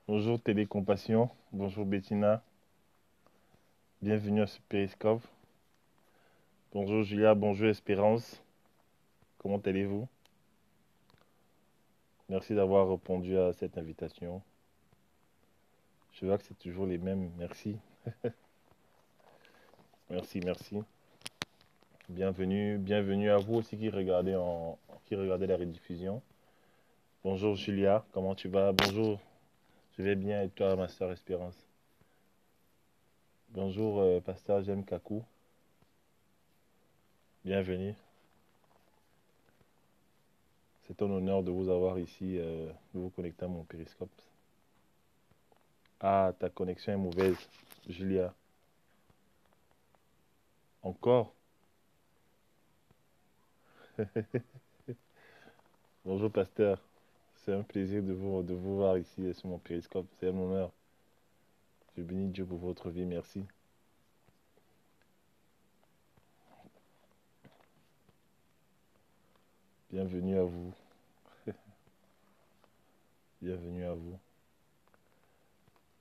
Bonjour Télécompassion, bonjour Bettina, bienvenue à ce Périscope. Bonjour Julia, bonjour Espérance, comment allez-vous? Merci d'avoir répondu à cette invitation. Je vois que c'est toujours les mêmes, merci, merci. Bienvenue à vous aussi qui regardez la rediffusion. Bonjour Julia, comment tu vas? Bonjour, je vais bien et toi ma soeur Espérance? Bonjour Pasteur Jem Kakou, bienvenue. C'est un honneur de vous avoir ici, de vous connecter à mon Périscope. Ah, ta connexion est mauvaise, Julia. Encore? Bonjour, pasteur. C'est un plaisir de vous voir ici sur mon périscope. C'est un honneur. Je bénis Dieu pour votre vie. Merci. Bienvenue à vous. Bienvenue à vous.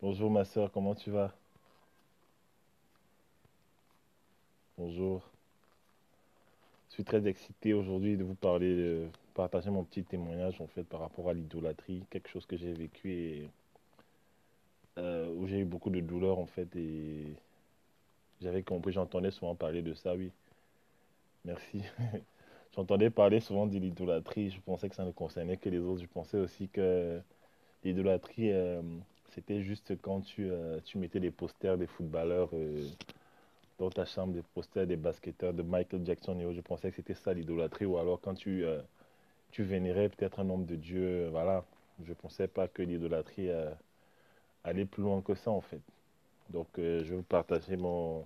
Bonjour, ma soeur. Comment tu vas? Bonjour. Je suis très excité aujourd'hui de vous parler, de partager mon petit témoignage en fait par rapport à l'idolâtrie. Quelque chose que j'ai vécu et où j'ai eu beaucoup de douleur en fait et j'avais compris, j'entendais souvent parler de ça, oui. Merci. J'entendais parler souvent de l'idolâtrie. Je pensais que ça ne concernait que les autres. Je pensais aussi que l'idolâtrie, c'était juste quand tu mettais des posters des footballeurs dans ta chambre, des posters des basketteurs de Michael Jackson et autres. Je pensais que c'était ça l'idolâtrie. Ou alors quand tu vénérais peut-être un homme de Dieu. Voilà. Je ne pensais pas que l'idolâtrie allait plus loin que ça en fait. Donc je vais vous partager mon,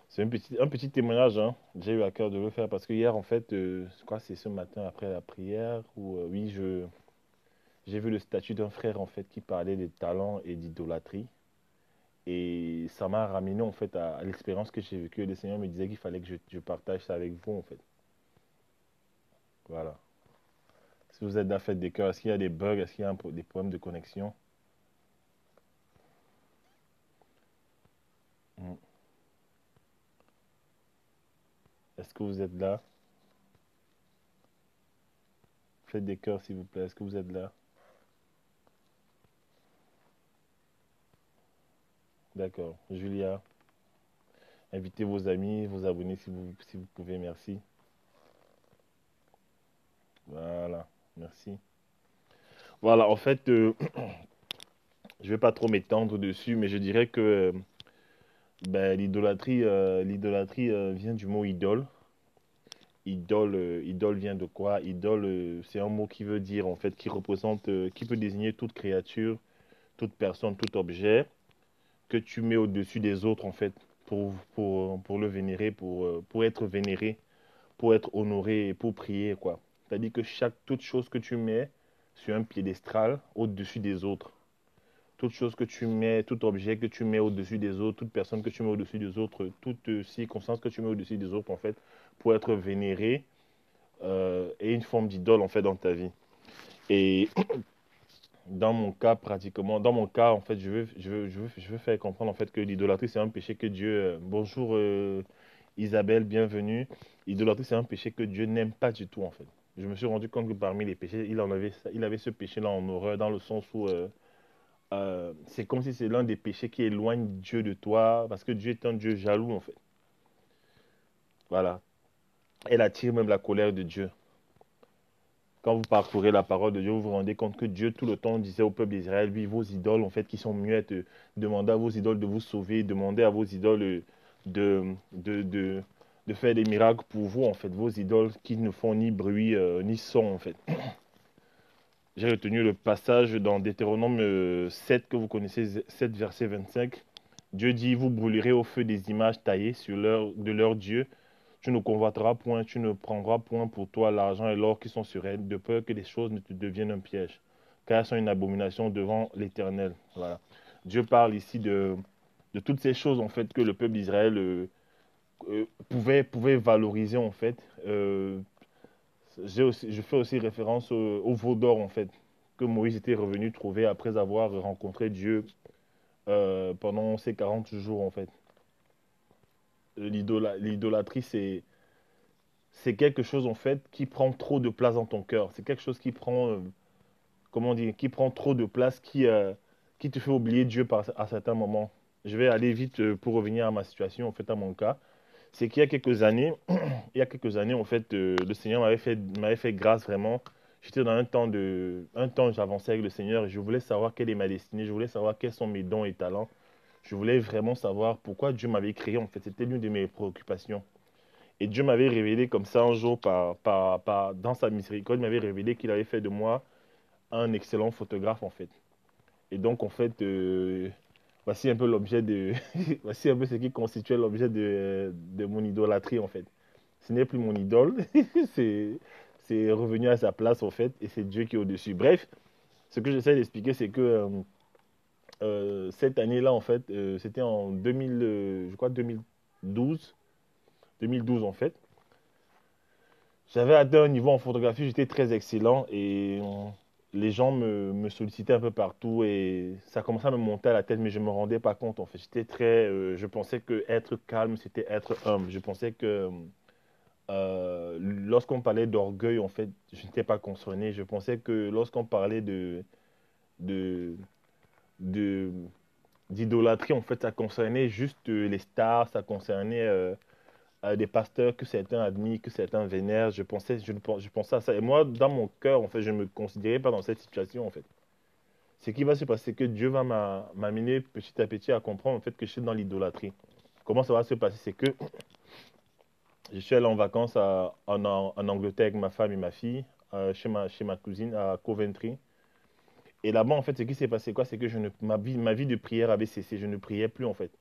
c'est un petit témoignage, hein. J'ai eu à cœur de le faire parce que hier, en fait, je crois que c'est ce matin après la prière où, oui, j'ai vu le statut d'un frère, en fait, qui parlait de talent et d'idolâtrie. Et ça m'a ramené, en fait, à l'expérience que j'ai vécue. Et le Seigneur me disait qu'il fallait que je partage ça avec vous, en fait. Voilà. Si vous êtes dans la fête des cœurs, est-ce qu'il y a des bugs? Est-ce qu'il y a des problèmes de connexion? Mm. Est-ce que vous êtes là? Faites des cœurs, s'il vous plaît. Est-ce que vous êtes là? D'accord. Julia, invitez vos amis, vos abonnés si vous pouvez. Merci. Voilà, merci. Voilà, en fait, je vais pas trop m'étendre dessus, mais je dirais que ben, l'idolâtrie vient du mot idole. Idole vient de quoi? Idole, c'est un mot qui veut dire, en fait, qui représente, qui peut désigner toute créature, toute personne, tout objet que tu mets au-dessus des autres, en fait, pour le vénérer, pour être vénéré, pour être honoré et pour prier, quoi. C'est-à-dire que toute chose que tu mets sur un piédestal au-dessus des autres, toute chose que tu mets, tout objet que tu mets au-dessus des autres, toute personne que tu mets au-dessus des autres, toute circonstance que tu mets au-dessus des autres, en fait, pour être vénéré et une forme d'idole, en fait, dans ta vie. Et dans mon cas, pratiquement, dans mon cas, en fait, je veux faire comprendre, en fait, que l'idolâtrie, c'est un péché que Dieu... bonjour Isabelle, bienvenue. L'idolâtrie, c'est un péché que Dieu n'aime pas du tout, en fait. Je me suis rendu compte que parmi les péchés, il avait ce péché-là en horreur, dans le sens où c'est comme si c'est l'un des péchés qui éloigne Dieu de toi, parce que Dieu est un Dieu jaloux, en fait. Voilà. Elle attire même la colère de Dieu. Quand vous parcourez la parole de Dieu, vous vous rendez compte que Dieu, tout le temps, disait au peuple d'Israël, oui, vos idoles, en fait, qui sont muettes, demandez à vos idoles de vous sauver, demandez à vos idoles de, de, de, de faire des miracles pour vous, en fait, vos idoles qui ne font ni bruit, ni son, en fait. J'ai retenu le passage dans Deutéronome 7, que vous connaissez, 7 verset 25. Dieu dit, vous brûlerez au feu des images taillées de leur Dieu. Tu ne convoiteras point, tu ne prendras point pour toi l'argent et l'or qui sont sur elles, de peur que les choses ne te deviennent un piège, car elles sont une abomination devant l'Éternel. Voilà. Dieu parle ici de toutes ces choses en fait que le peuple d'Israël pouvait valoriser en fait. Je fais aussi référence au veau d'or en fait que Moïse était revenu trouver après avoir rencontré Dieu pendant ces 40 jours en fait. L'idolâtrie, c'est quelque chose en fait qui prend trop de place dans ton cœur. C'est quelque chose qui prend, comment dire, qui prend trop de place, qui te fait oublier Dieu à certains moments. Je vais aller vite pour revenir à ma situation, en fait, à mon cas. C'est qu'il y a quelques années, en fait, le Seigneur m'avait fait grâce vraiment. J'étais dans un temps, j'avançais avec le Seigneur et je voulais savoir quelle est ma destinée, je voulais savoir quels sont mes dons et talents. Je voulais vraiment savoir pourquoi Dieu m'avait créé, en fait. C'était l'une de mes préoccupations. Et Dieu m'avait révélé comme ça un jour, dans sa miséricorde, il m'avait révélé qu'il avait fait de moi un excellent photographe, en fait. Et donc, en fait, voici un peu l'objet de... voici un peu ce qui constituait l'objet de mon idolâtrie, en fait. Ce n'est plus mon idole, c'est, c'est revenu à sa place, en fait, et c'est Dieu qui est au-dessus. Bref, ce que j'essaie d'expliquer, c'est que cette année-là, en fait, c'était en 2000, je crois 2012, 2012, en fait. J'avais atteint un niveau en photographie, j'étais très excellent et les gens me sollicitaient un peu partout et ça commençait à me monter à la tête, mais je ne me rendais pas compte en fait. Je pensais que être calme, c'était être humble. Je pensais que lorsqu'on parlait d'orgueil, en fait, je n'étais pas concerné. Je pensais que lorsqu'on parlait de, de- d'idolâtrie, en fait, ça concernait juste les stars, ça concernait des pasteurs que certains admirent, que certains vénèrent. Je pensais à ça. Et moi, dans mon cœur, en fait, je ne me considérais pas dans cette situation, en fait. Ce qui va se passer, c'est que Dieu va m'amener petit à petit à comprendre, en fait, que je suis dans l'idolâtrie. Comment ça va se passer? C'est que je suis allé en vacances en Angleterre avec ma femme et ma fille, chez ma cousine à Coventry. Et là-bas, en fait, ce qui s'est passé, quoi, c'est que ma vie de prière avait cessé. Je ne priais plus, en fait.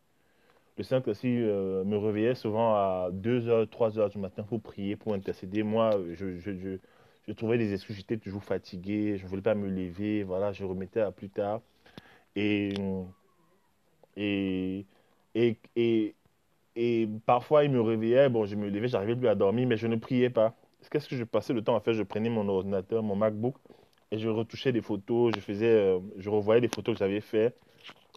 Le Saint-Esprit me réveillait souvent à 2 heures, 3 heures du matin pour prier, pour intercéder. Moi, je trouvais des excuses, j'étais toujours fatigué, je ne voulais pas me lever, voilà, je remettais à plus tard. Et, et, et, et, et parfois, il me réveillait, bon, je me levais, j'arrivais plus à dormir, mais je ne priais pas. Qu'est-ce que je passais le temps à faire? Je prenais mon ordinateur, mon MacBook, et je retouchais des photos, je revoyais des photos que j'avais faites.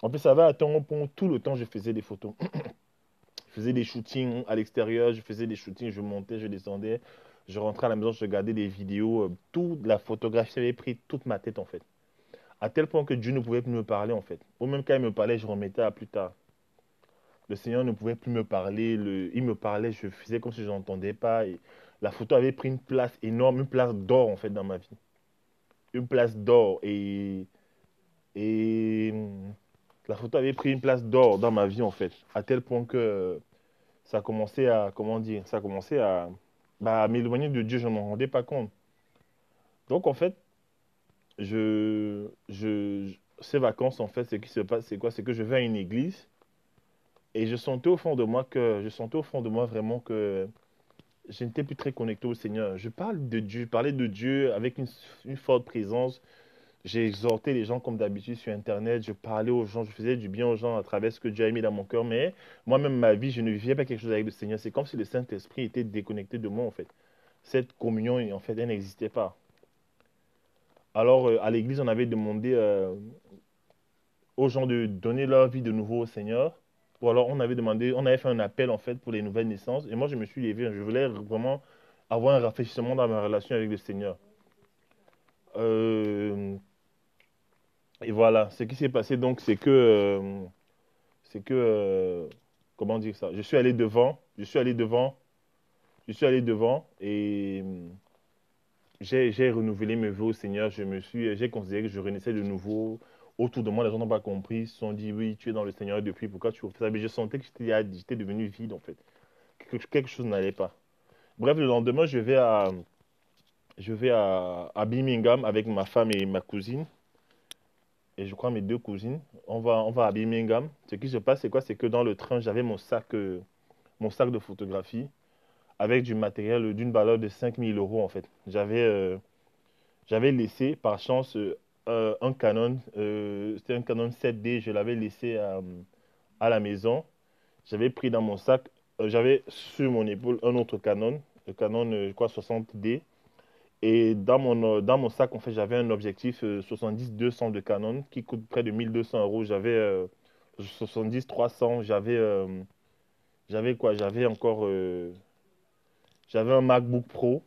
En plus, ça va à un point où tout le temps, je faisais des photos. Je faisais des shootings à l'extérieur, je faisais des shootings, je montais, je descendais, je rentrais à la maison, je regardais des vidéos, toute la photographie avait pris toute ma tête en fait. À tel point que Dieu ne pouvait plus me parler en fait. Ou même quand il me parlait, je remettais à plus tard. Le Seigneur ne pouvait plus me parler, il me parlait, je faisais comme si je n'entendais pas. Et la photo avait pris une place énorme, une place d'or en fait dans ma vie. Une place d'or et la photo avait pris une place d'or dans ma vie en fait. À tel point que ça commençait à, comment dire, ça commençait à m'éloigner de Dieu, je ne m'en rendais pas compte. Donc, en fait, ces vacances, en fait, ce qui se passe, c'est quoi? C'est que je vais à une église et je sentais au fond de moi vraiment que je n'étais plus très connecté au Seigneur. Je parle de Dieu, je parlais de Dieu avec une forte présence. J'ai exhorté les gens comme d'habitude sur Internet, je parlais aux gens, je faisais du bien aux gens à travers ce que Dieu a mis dans mon cœur, mais moi-même, ma vie, je ne vivais pas quelque chose avec le Seigneur. C'est comme si le Saint-Esprit était déconnecté de moi, en fait. Cette communion, en fait, elle n'existait pas. Alors, à l'église, on avait demandé aux gens de donner leur vie de nouveau au Seigneur. Ou alors, on avait fait un appel, en fait, pour les nouvelles naissances. Et moi, je me suis levé, je voulais vraiment avoir un rafraîchissement dans ma relation avec le Seigneur. Euh, et voilà, ce qui s'est passé, donc, c'est que, comment dire ça? Je suis allé devant et j'ai renouvelé mes vœux au Seigneur. J'ai considéré que je renaissais de nouveau. Autour de moi, les gens n'ont pas compris. Ils se sont dit, oui, tu es dans le Seigneur depuis, pourquoi tu fais ça? Mais je sentais que j'étais devenu vide, en fait. Quelque chose n'allait pas. Bref, le lendemain, je vais à Birmingham avec ma femme et ma cousine. Et je crois mes deux cousines. On va à Birmingham. Ce qui se passe, c'est quoi? C'est que dans le train, j'avais mon sac de photographie avec du matériel d'une valeur de 5 000 € en fait. J'avais laissé par chance un Canon, c'était un Canon 7D, je l'avais laissé à la maison, j'avais pris dans mon sac, j'avais sur mon épaule un autre Canon, le Canon, je crois, 60D. Et dans mon sac, en fait, j'avais un objectif 70-200 de Canon qui coûte près de 1200 euros. J'avais 70-300, j'avais quoi? J'avais un MacBook Pro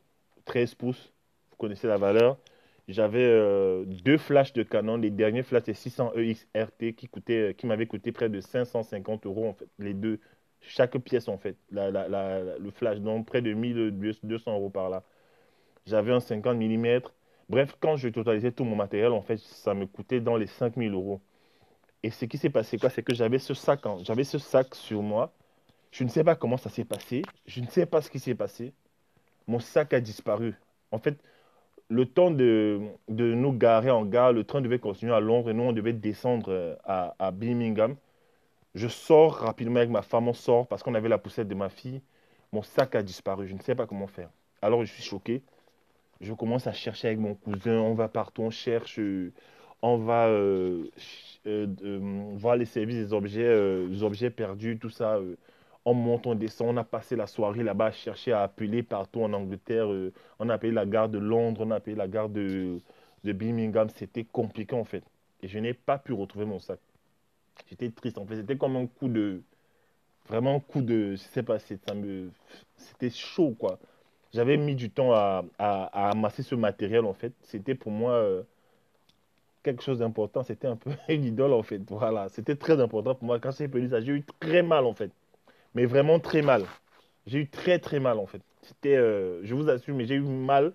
13 pouces, vous connaissez la valeur. J'avais deux flashs de Canon, les derniers flashs c'est 600 EX RT qui m'avaient coûté près de 550 euros en fait, les deux, chaque pièce en fait, le flash, donc près de 1200 euros par là. J'avais un 50 mm. Bref, quand je totalisais tout mon matériel, en fait, ça me coûtait dans les 5000 euros. Et ce qui s'est passé, quoi, c'est que j'avais ce sac sur moi. Je ne sais pas comment ça s'est passé. Je ne sais pas ce qui s'est passé. Mon sac a disparu. En fait, le temps de nous garer en gare, le train devait continuer à Londres et nous, on devait descendre à Birmingham. Je sors rapidement avec ma femme, on sort parce qu'on avait la poussette de ma fille. Mon sac a disparu. Je ne sais pas comment faire. Alors, je suis choqué. Je commence à chercher avec mon cousin, on va partout, on cherche, on va voir les services des objets perdus, tout ça. On monte, on descend, on a passé la soirée là-bas à chercher, à appeler partout en Angleterre. On a appelé la gare de Londres, on a appelé la gare de Birmingham. C'était compliqué en fait. Et je n'ai pas pu retrouver mon sac. J'étais triste en fait. C'était comme un coup de, vraiment un coup de, je sais pas, c'était chaud quoi. J'avais mis du temps à amasser ce matériel, en fait. C'était pour moi quelque chose d'important. C'était un peu une idole, en fait. Voilà. C'était très important pour moi. Quand j'ai perdu ça, j'ai eu très mal, en fait. Mais vraiment très mal. J'ai eu très, très mal, en fait. Je vous assure, mais j'ai eu mal.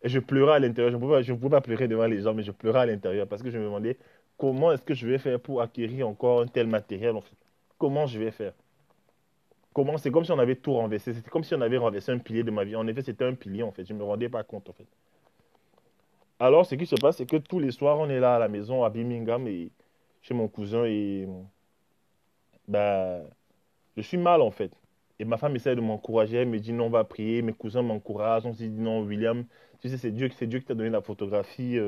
Et je pleurais à l'intérieur. Je ne pouvais pas pleurer devant les gens, mais je pleurais à l'intérieur parce que je me demandais comment est-ce que je vais faire pour acquérir encore un tel matériel, en fait. Comment je vais faire? Comment? C'est comme si on avait tout renversé. C'était comme si on avait renversé un pilier de ma vie. En effet, c'était un pilier, en fait. Je ne me rendais pas compte, en fait. Alors, ce qui se passe, c'est que tous les soirs, on est là à la maison à Birmingham et chez mon cousin et bah, je suis mal en fait. Et ma femme essaie de m'encourager, elle me dit non, on va prier. Mes cousins m'encouragent, on se dit non, William, tu sais, c'est Dieu qui t'a donné la photographie.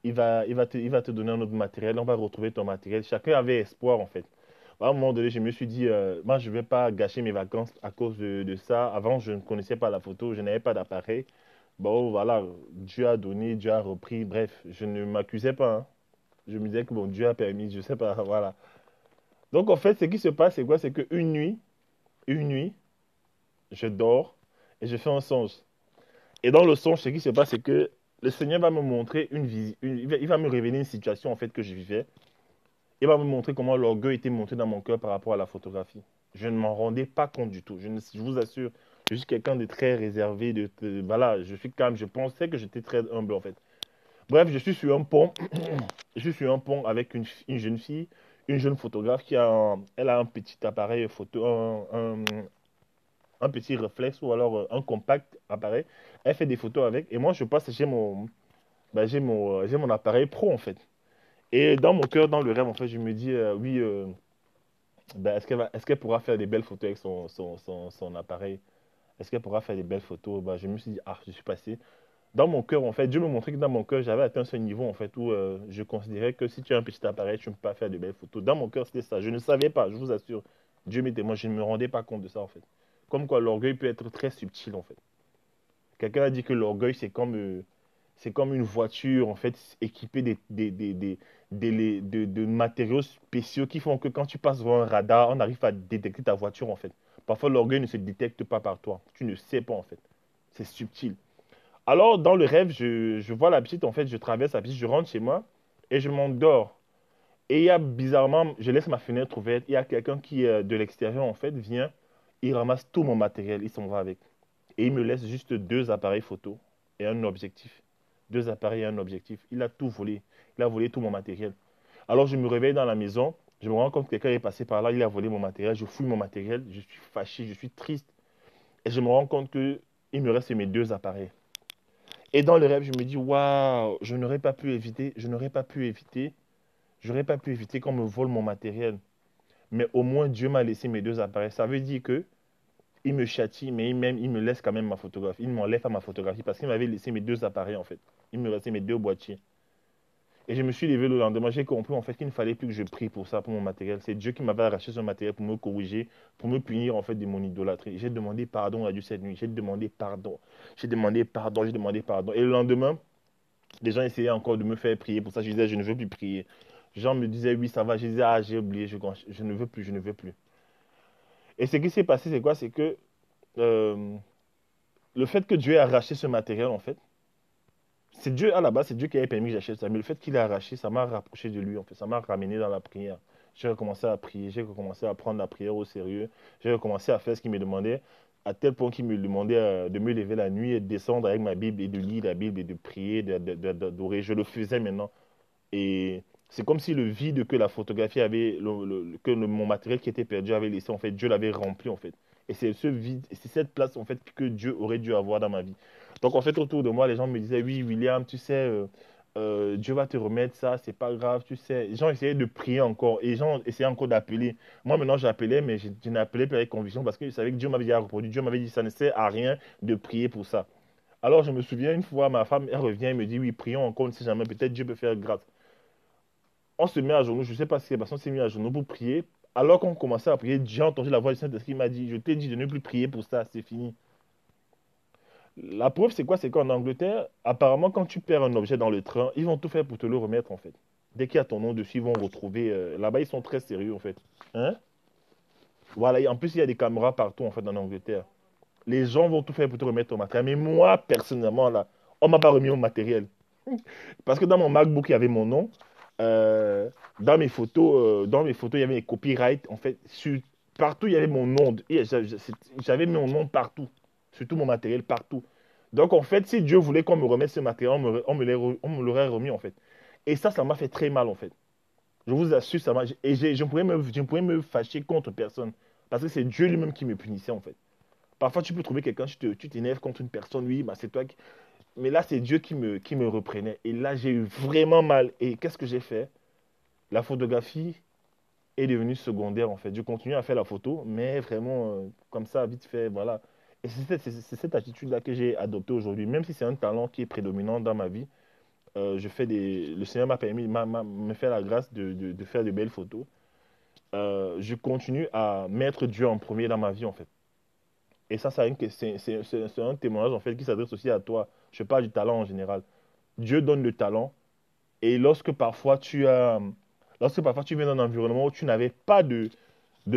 Il va te donner un autre matériel, on va retrouver ton matériel. Chacun avait espoir en fait. À un moment donné, je me suis dit, moi, je ne vais pas gâcher mes vacances à cause de ça. Avant, je ne connaissais pas la photo, je n'avais pas d'appareil. Bon, voilà, Dieu a donné, Dieu a repris. Bref, je ne m'accusais pas, hein. Je me disais que bon, Dieu a permis, je sais pas, voilà. Donc, en fait, ce qui se passe, c'est quoi? C'est une nuit, je dors et je fais un songe. Et dans le songe, ce qui se passe, c'est que le Seigneur va me montrer il va me révéler une situation, en fait, que je vivais. Il va me montrer comment l'orgueil était monté dans mon cœur par rapport à la photographie. Je ne m'en rendais pas compte du tout. Je vous assure, je suis quelqu'un de très réservé, voilà, je suis calme. Je pensais que j'étais très humble, en fait. Bref, je suis sur un pont. Je suis sur un pont avec une jeune fille, une jeune photographe elle a un petit appareil photo, un petit réflexe ou alors un compact appareil. Elle fait des photos avec et moi je passe, j'ai mon appareil pro en fait. Et dans mon cœur, dans le rêve en fait, je me dis oui, est-ce qu'elle pourra faire des belles photos avec son appareil? Est-ce qu'elle pourra faire des belles photos? Bah, je me suis dit ah, je suis passé. Dans mon cœur, en fait, Dieu me montrait que dans mon cœur, j'avais atteint ce niveau, en fait, où je considérais que si tu as un petit appareil, tu ne peux pas faire de belles photos. Dans mon cœur, c'était ça. Je ne savais pas, je vous assure. Dieu m'était moi, je ne me rendais pas compte de ça, en fait. Comme quoi, l'orgueil peut être très subtil, en fait. Quelqu'un a dit que l'orgueil, c'est comme une voiture, en fait, équipée de matériaux spéciaux qui font que quand tu passes devant un radar, on arrive à détecter ta voiture, en fait. Parfois, l'orgueil ne se détecte pas par toi. Tu ne sais pas, en fait. C'est subtil. Alors, dans le rêve, je vois la petite, en fait, je traverse la piste, je rentre chez moi et je m'endors. Et il y a bizarrement, je laisse ma fenêtre ouverte, il y a quelqu'un qui, de l'extérieur, en fait, vient, il ramasse tout mon matériel, il s'en va avec. Et il me laisse juste deux appareils photo et un objectif. Deux appareils et un objectif. Il a tout volé. Il a volé tout mon matériel. Alors, je me réveille dans la maison, je me rends compte que quelqu'un est passé par là, il a volé mon matériel, je fouille mon matériel, je suis fâché, je suis triste. Et je me rends compte que il me reste mes deux appareils. Et dans le rêve, je me dis, waouh, je n'aurais pas pu éviter qu'on me vole mon matériel. Mais au moins, Dieu m'a laissé mes deux appareils. Ça veut dire que il me châtie, mais il me laisse quand même ma photographie. Il m'enlève à ma photographie parce qu'il m'avait laissé mes deux appareils, en fait. Il me restait mes deux boîtiers. Et je me suis levé le lendemain, j'ai compris en fait qu'il ne fallait plus que je prie pour ça, pour mon matériel. C'est Dieu qui m'avait arraché ce matériel pour me corriger, pour me punir en fait de mon idolâtrie. J'ai demandé pardon à Dieu cette nuit. J'ai demandé pardon. J'ai demandé pardon, j'ai demandé pardon. Et le lendemain, les gens essayaient encore de me faire prier pour ça. Je disais, je ne veux plus prier. Les gens me disaient, oui, ça va. Je disais, ah, j'ai oublié, je ne veux plus, je ne veux plus. Et ce qui s'est passé, c'est quoi? C'est que euh, le fait que Dieu ait arraché ce matériel, en fait, c'est Dieu, à la base, c'est Dieu qui avait permis que j'achète ça. Mais le fait qu'il ait arraché, ça m'a rapproché de lui, en fait. Ça m'a ramené dans la prière. J'ai recommencé à prier, j'ai recommencé à prendre la prière au sérieux. J'ai recommencé à faire ce qu'il me demandait, à tel point qu'il me demandait de me lever la nuit et de descendre avec ma Bible et de lire la Bible et de prier, d'adorer. Je le faisais maintenant. Et c'est comme si le vide que la photographie avait, mon matériel qui était perdu avait laissé, en fait, Dieu l'avait rempli, en fait. Et c'est ce vide, c'est cette place, en fait, que Dieu aurait dû avoir dans ma vie. Donc, en fait, autour de moi, les gens me disaient, oui, William, tu sais, Dieu va te remettre ça, c'est pas grave, tu sais. Les gens essayaient de prier encore, et les gens essayaient encore d'appeler. Moi, maintenant, j'appelais, mais je n'appelais plus avec conviction parce que je savais que Dieu m'avait déjà reproduit. Dieu m'avait dit, ça ne sert à rien de prier pour ça. Alors, je me souviens, une fois, ma femme, elle revient et me dit, oui, prions encore, on ne sait jamais, peut-être Dieu peut faire grâce. On se met à genoux, je ne sais pas si c'est parce qu'on s'est mis à genoux pour prier. Alors qu'on commençait à prier, j'ai entendu la voix du Saint-Esprit qui m'a dit, je t'ai dit de ne plus prier pour ça, c'est fini. La preuve, c'est quoi? C'est qu'en Angleterre, apparemment, quand tu perds un objet dans le train, ils vont tout faire pour te le remettre, en fait. Dès qu'il y a ton nom dessus, ils vont retrouver. Là-bas, ils sont très sérieux, en fait. Hein? Voilà, et en plus, il y a des caméras partout, en fait, en Angleterre. Les gens vont tout faire pour te remettre ton matériel. Mais moi, personnellement, là, on m'a pas remis mon matériel. Parce que dans mon MacBook, il y avait mon nom. Dans mes photos, il y avait les copyrights. En fait, partout, il y avait mon nom. J'avais mon nom partout. Sur tout mon matériel, partout. Donc, en fait, si Dieu voulait qu'on me remette ce matériel, on me l'aurait remis, en fait. Et ça m'a fait très mal, en fait. Je vous assure, ça m'a. Et je pourrais me fâcher contre personne. Parce que c'est Dieu lui-même qui me punissait, en fait. Parfois, tu peux trouver quelqu'un, tu t'énerves contre une personne, oui, bah, c'est toi qui. Mais là, c'est Dieu qui me reprenait. Et là, j'ai eu vraiment mal. Et qu'est-ce que j'ai fait? La photographie est devenue secondaire, en fait. Je continue à faire la photo, mais vraiment, comme ça, vite fait, voilà. Et c'est cette attitude-là que j'ai adoptée aujourd'hui. Même si c'est un talent qui est prédominant dans ma vie, le Seigneur m'a permis, me fait la grâce de faire de belles photos. Je continue à mettre Dieu en premier dans ma vie, en fait. Et ça, c'est un témoignage, en fait, qui s'adresse aussi à toi. Je parle du talent en général. Dieu donne le talent. Et lorsque parfois tu viens dans un environnement où tu n'avais pas de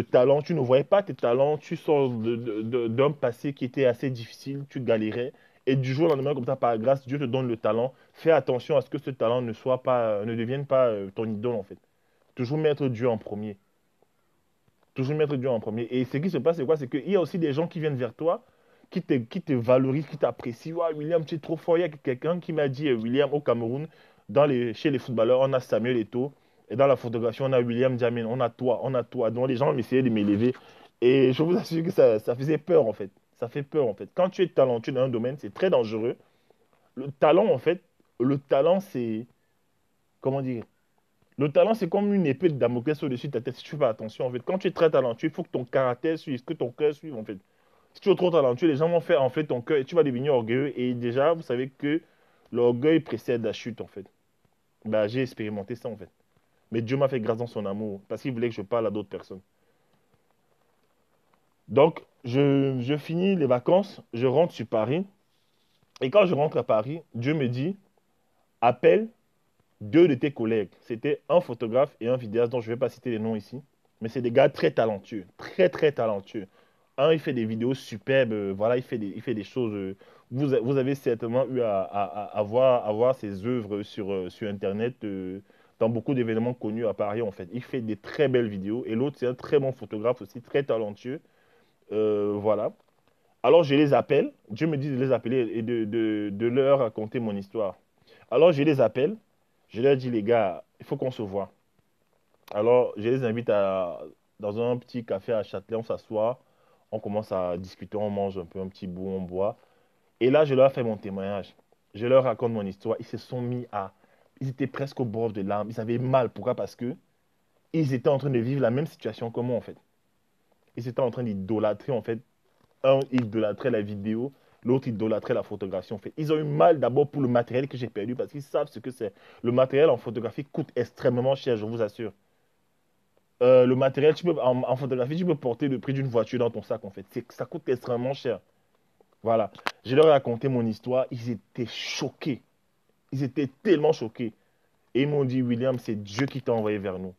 talent, tu ne voyais pas tes talents, tu sors d'un passé qui était assez difficile, tu galérais, et du jour au lendemain, comme ça, par grâce, Dieu te donne le talent. Fais attention à ce que ce talent ne devienne pas ton idole, en fait. Toujours mettre Dieu en premier. Toujours mettre Dieu en premier. Et ce qui se passe, c'est quoi? C'est qu'il y a aussi des gens qui viennent vers toi, qui te valorisent, qui t'apprécient. Ouais, William, tu es trop fort. Il y a quelqu'un qui m'a dit, William, au Cameroun, chez les footballeurs, on a Samuel Eto'o. Et dans la photographie, on a William Jamin. On a toi, on a toi. Donc les gens essayaient de m'élever. Et je vous assure que ça faisait peur, en fait. Ça fait peur, en fait. Quand tu es talentueux dans un domaine, c'est très dangereux. Le talent, en fait, le talent, c'est... Comment dire? Le talent, c'est comme une épée de Damoclès au-dessus de ta tête si tu fais pas attention. En fait, quand tu es très talentueux, il faut que ton caractère suive, que ton cœur suive. En fait, si tu es trop talentueux, les gens vont faire enfler ton cœur et tu vas devenir orgueilleux. Et déjà, vous savez que l'orgueil précède la chute, en fait. Bah, j'ai expérimenté ça, en fait. Mais Dieu m'a fait grâce dans son amour parce qu'il voulait que je parle à d'autres personnes. Donc, je finis les vacances, je rentre sur Paris. Et quand je rentre à Paris, Dieu me dit, appelle deux de tes collègues. C'était un photographe et un vidéaste dont je ne vais pas citer les noms ici. Mais c'est des gars très talentueux. Très, très talentueux. Un, il fait des vidéos superbes. Voilà, il fait des choses. Vous avez certainement eu à voir ses œuvres sur Internet dans beaucoup d'événements connus à Paris, en fait. Il fait des très belles vidéos. Et l'autre, c'est un très bon photographe aussi, très talentueux. Voilà. Alors, je les appelle. Dieu me dit de les appeler et de leur raconter mon histoire. Alors, je les appelle. Je leur dis, les gars, il faut qu'on se voit. Alors, je les invite dans un petit café à Châtelet, on s'assoit, on commence à discuter, on mange un peu, un petit bout, on boit. Et là, je leur fais mon témoignage. Je leur raconte mon histoire. Ils se sont mis à... Ils étaient presque au bord de larmes. Ils avaient mal. Pourquoi? Parce que ils étaient en train de vivre la même situation que moi, en fait. Ils étaient en train d'idolâtrer, en fait. Un, idolâtrer la vidéo. L'autre idolâtrait la photographie, en fait. Ils ont eu mal d'abord pour le matériel que j'ai perdu parce qu'ils savent ce que c'est. Le matériel en photographie coûte extrêmement cher, je vous assure. Le matériel, en photographie, tu peux porter le prix d'une voiture dans ton sac, en fait. Ça coûte extrêmement cher. Voilà. Je leur ai raconté mon histoire. Ils étaient choqués. Ils étaient tellement choqués. Et ils m'ont dit, William, c'est Dieu qui t'a envoyé vers nous.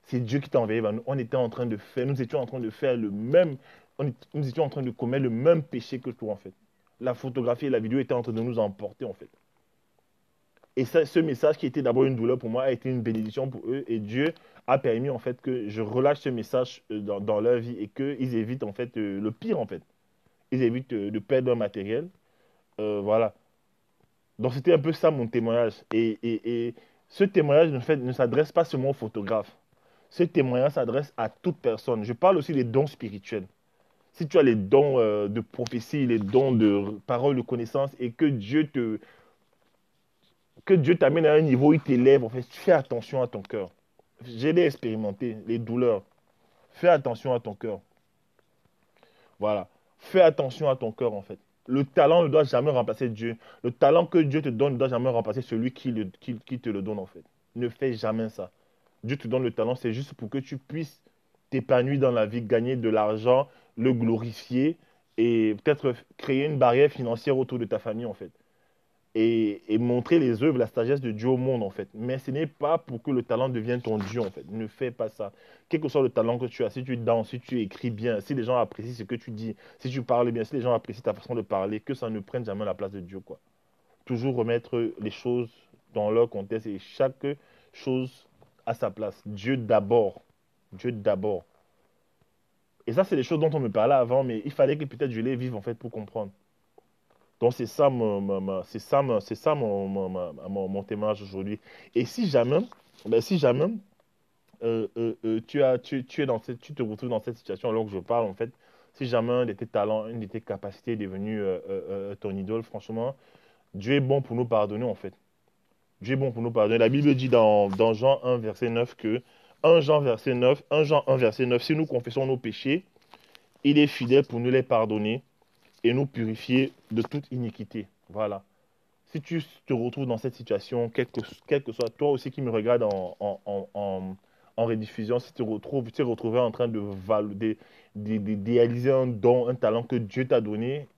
C'est Dieu qui t'a envoyé vers nous. On était en train de faire, nous étions en train de faire le même, nous étions en train de commettre le même péché que toi, en fait. La photographie et la vidéo étaient en train de nous emporter, en fait. Et ça, ce message qui était d'abord une douleur pour moi a été une bénédiction pour eux. Et Dieu a permis, en fait, que je relâche ce message dans leur vie et qu'ils évitent, en fait, le pire, en fait. Ils évitent de perdre leur matériel. Voilà. Donc, c'était un peu ça mon témoignage. Et ce témoignage, en fait, ne s'adresse pas seulement aux photographes. Ce témoignage s'adresse à toute personne. Je parle aussi des dons spirituels. Si tu as les dons de prophétie, les dons de parole, de connaissance, et que Dieu t'amène à un niveau où il t'élève, en fait, fais attention à ton cœur. J'ai expérimenté, les douleurs. Fais attention à ton cœur. Voilà. Fais attention à ton cœur, en fait. Le talent ne doit jamais remplacer Dieu. Le talent que Dieu te donne ne doit jamais remplacer celui qui te le donne, en fait. Ne fais jamais ça. Dieu te donne le talent, c'est juste pour que tu puisses t'épanouir dans la vie, gagner de l'argent, le glorifier et peut-être créer une barrière financière autour de ta famille, en fait. Et montrer les œuvres, la sagesse de Dieu au monde, en fait. Mais ce n'est pas pour que le talent devienne ton Dieu, en fait. Ne fais pas ça. Quel que soit le talent que tu as, si tu danses, si tu écris bien, si les gens apprécient ce que tu dis, si tu parles bien, si les gens apprécient ta façon de parler, que ça ne prenne jamais la place de Dieu, quoi. Toujours remettre les choses dans leur contexte et chaque chose à sa place. Dieu d'abord. Dieu d'abord. Et ça, c'est les choses dont on me parlait avant, mais il fallait que peut-être je les vive, en fait, pour comprendre. Donc, c'est ça, c'est ça, c'est ça mon témoignage aujourd'hui. Et si jamais, ben, si jamais tu es tu te retrouves dans cette situation alors que je parle, en fait, si jamais un de tes talents, une de tes capacités est devenu ton idole, franchement, Dieu est bon pour nous pardonner, en fait. Dieu est bon pour nous pardonner. La Bible dit dans Jean 1, verset 9 que 1 Jean 1, verset 9, si nous confessons nos péchés, il est fidèle pour nous les pardonner et nous purifier de toute iniquité. Voilà. Si tu te retrouves dans cette situation, quel que soit toi aussi qui me regarde en rediffusion, si tu t'es retrouvé en train d'idéaliser un don, un talent que Dieu t'a donné,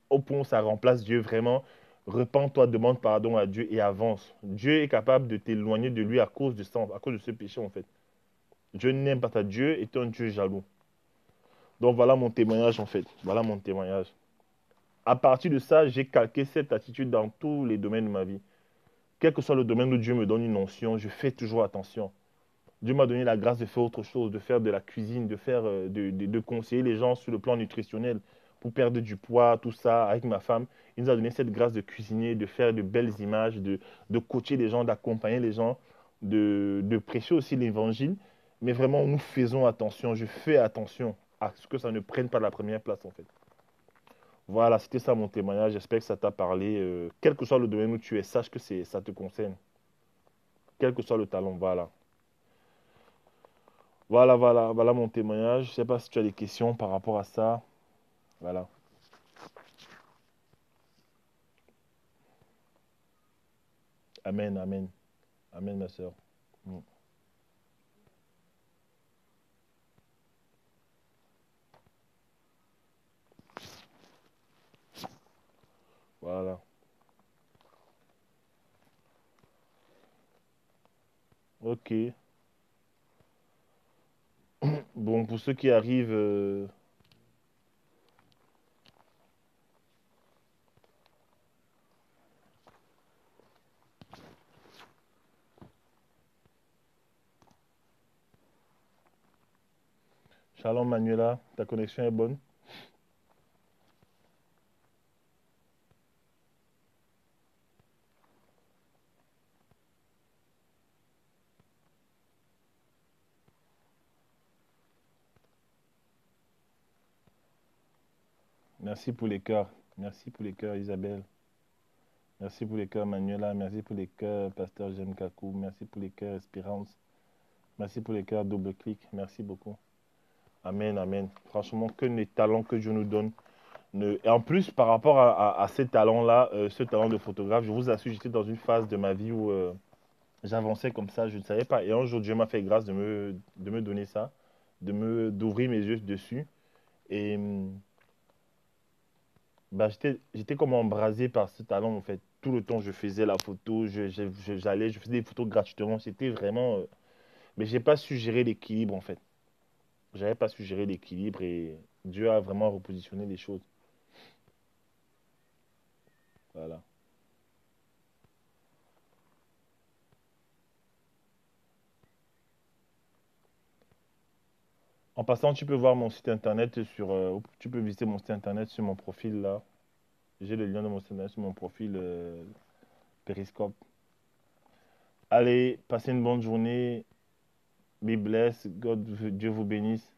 au point où ça remplace Dieu vraiment, repens-toi, demande pardon à Dieu et avance. Dieu est capable de t'éloigner de lui à cause de ça, à cause de ce péché en fait. Dieu n'aime pas ta Dieu est un Dieu jaloux. Donc voilà mon témoignage en fait. Voilà mon témoignage. À partir de ça, j'ai calqué cette attitude dans tous les domaines de ma vie. Quel que soit le domaine où Dieu me donne une onction, je fais toujours attention. Dieu m'a donné la grâce de faire autre chose, de faire de la cuisine, de faire, de conseiller les gens sur le plan nutritionnel pour perdre du poids, tout ça, avec ma femme. Il nous a donné cette grâce de cuisiner, de faire de belles images, de coacher les gens, d'accompagner les gens, de prêcher aussi l'évangile. Mais vraiment, nous faisons attention, je fais attention à ce que ça ne prenne pas la première place, en fait. Voilà, c'était ça mon témoignage. J'espère que ça t'a parlé. Quel que soit le domaine où tu es, sache que ça te concerne. Quel que soit le talent, voilà. Voilà mon témoignage. Je ne sais pas si tu as des questions par rapport à ça. Voilà. Amen, amen. Amen, ma soeur. Mm. Voilà. Ok. Bon, pour ceux qui arrivent, Shalom Manuela, ta connexion est bonne? Merci pour les cœurs. Merci pour les cœurs, Isabelle. Merci pour les cœurs, Manuela. Merci pour les cœurs, Pasteur Jem Kakou. Merci pour les cœurs, Espérance. Merci pour les cœurs, double clic. Merci beaucoup. Amen, amen. Franchement, que les talents que Dieu nous donne Et en plus, par rapport à ces talents-là, ce talent de photographe, je vous assure, j'étais dans une phase de ma vie où j'avançais comme ça, je ne savais pas. Et un jour, Dieu m'a fait grâce de me donner ça, d'ouvrir mes yeux dessus. Et bah, j'étais comme embrasé par ce talent, en fait. Tout le temps, je faisais la photo, j'allais, je faisais des photos gratuitement. C'était vraiment. Mais j'ai pas su gérer l'équilibre, en fait. J'avais pas su gérer l'équilibre et Dieu a vraiment repositionné les choses. Voilà. En passant, tu peux voir mon site internet tu peux visiter mon site internet sur mon profil là. J'ai le lien de mon site internet sur mon profil Periscope. Allez, passez une bonne journée. Be blessed. Dieu vous bénisse.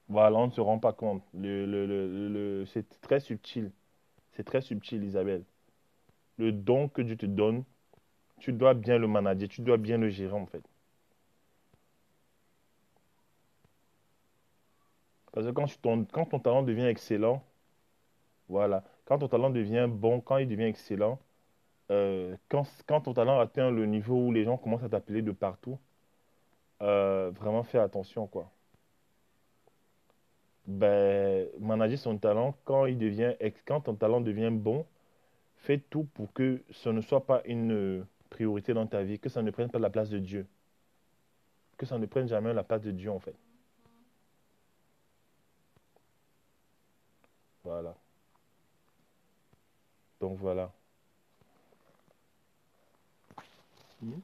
Voilà, on ne se rend pas compte. C'est très subtil. C'est très subtil, Isabelle. Le don que Dieu te donne, tu dois bien le manager, tu dois bien le gérer en fait. Parce que quand ton talent devient excellent, voilà, quand ton talent devient bon, quand il devient excellent, quand ton talent atteint le niveau où les gens commencent à t'appeler de partout, vraiment fais attention, quoi. Ben, manager son talent, quand ton talent devient bon, fais tout pour que ce ne soit pas une priorité dans ta vie, que ça ne prenne pas la place de Dieu, que ça ne prenne jamais la place de Dieu, en fait. Voilà. Donc voilà. Mhm.